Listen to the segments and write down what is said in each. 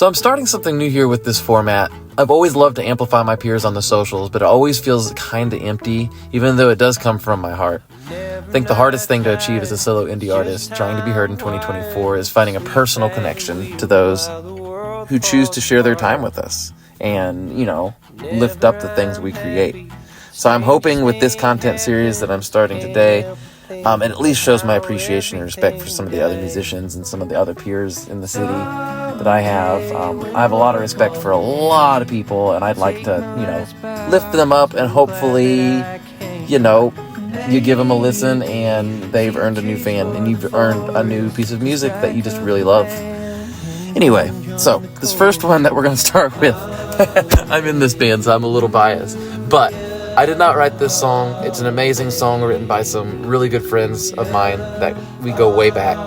So I'm starting something new here with this format. I've always loved to amplify my peers on the socials, but it always feels kind of empty, even though it does come from my heart. I think the hardest thing to achieve as a solo indie artist trying to be heard in 2024 is finding a personal connection to those who choose to share their time with us and, lift up the things we create. So I'm hoping with this content series that I'm starting today, it at least shows my appreciation and respect for some of the other musicians and some of the other peers in the city that I have. I have a lot of respect for a lot of people, and I'd like to, lift them up, and hopefully, you give them a listen and they've earned a new fan and you've earned a new piece of music that you just really love. Anyway, so this first one that we're going to start with, I'm in this band, so I'm a little biased, but I did not write this song. It's an amazing song written by some really good friends of mine that we go way back.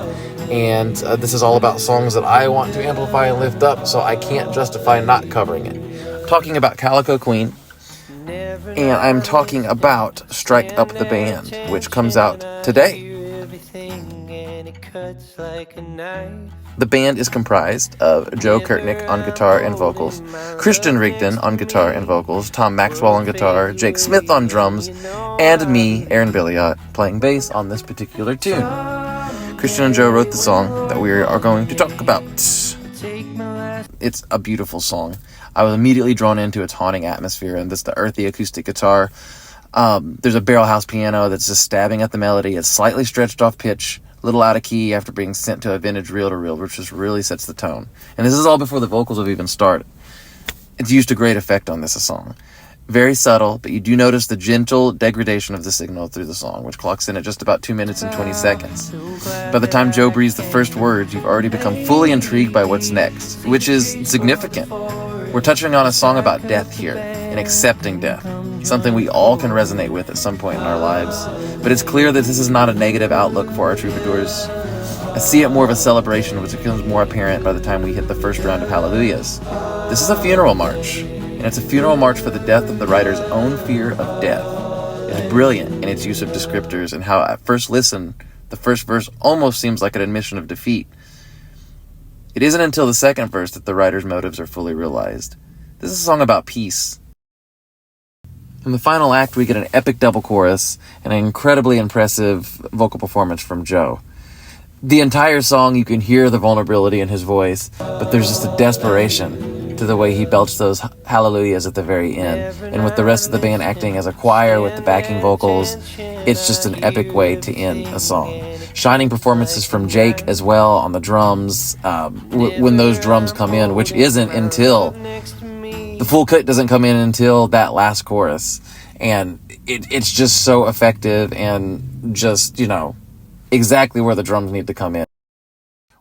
And this is all about songs that I want to amplify and lift up, so I can't justify not covering it. I'm talking about Calico Queen, and I'm talking about Strike Up the Band, which comes out today. The band is comprised of Joe Kirtnich on guitar and vocals, Christian Rigdon on guitar and vocals, Tom Maxwell on guitar, Jake Smith on drums, and me, Aaron Billiot, playing bass on this particular tune. Christian and Joe wrote the song that we are going to talk about. It's a beautiful song. I was immediately drawn into its haunting atmosphere and the earthy acoustic guitar. There's a barrel house piano that's just stabbing at the melody. It's slightly stretched off pitch, a little out of key after being sent to a vintage reel-to-reel, which just really sets the tone. And this is all before the vocals have even started. It's used to great effect on this song. Very subtle, but you do notice the gentle degradation of the signal through the song, which clocks in at just about 2 minutes and 20 seconds. By the time Joe breathes the first words, you've already become fully intrigued by what's next, which is significant. We're touching on a song about death here, and accepting death, something we all can resonate with at some point in our lives. But it's clear that this is not a negative outlook for our troubadours. I see it more of a celebration, which becomes more apparent by the time we hit the first round of hallelujahs. This is a funeral march, and it's a funeral march for the death of the writer's own fear of death. It's brilliant in its use of descriptors and how at first listen, the first verse almost seems like an admission of defeat. It isn't until the second verse that the writer's motives are fully realized. This is a song about peace. In the final act, we get an epic double chorus and an incredibly impressive vocal performance from Joe. The entire song, you can hear the vulnerability in his voice, but there's just a desperation to the way he belched those hallelujahs at the very end. And with the rest of the band acting as a choir with the backing vocals, it's just an epic way to end a song. Shining performances from Jake as well on the drums, when those drums come in, which isn't until the full cut doesn't come in until that last chorus. And it's just so effective and just, exactly where the drums need to come in.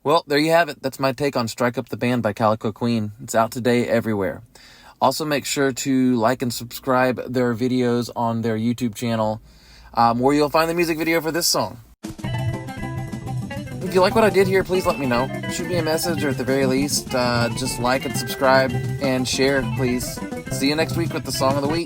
Well, there you have it. That's my take on Strike Up the Band by Calico Queen. It's out today everywhere. Also, make sure to like and subscribe their videos on their YouTube channel, where you'll find the music video for this song. If you like what I did here, please let me know. Shoot me a message, or at the very least, just like and subscribe and share, please. See you next week with the Song of the Week.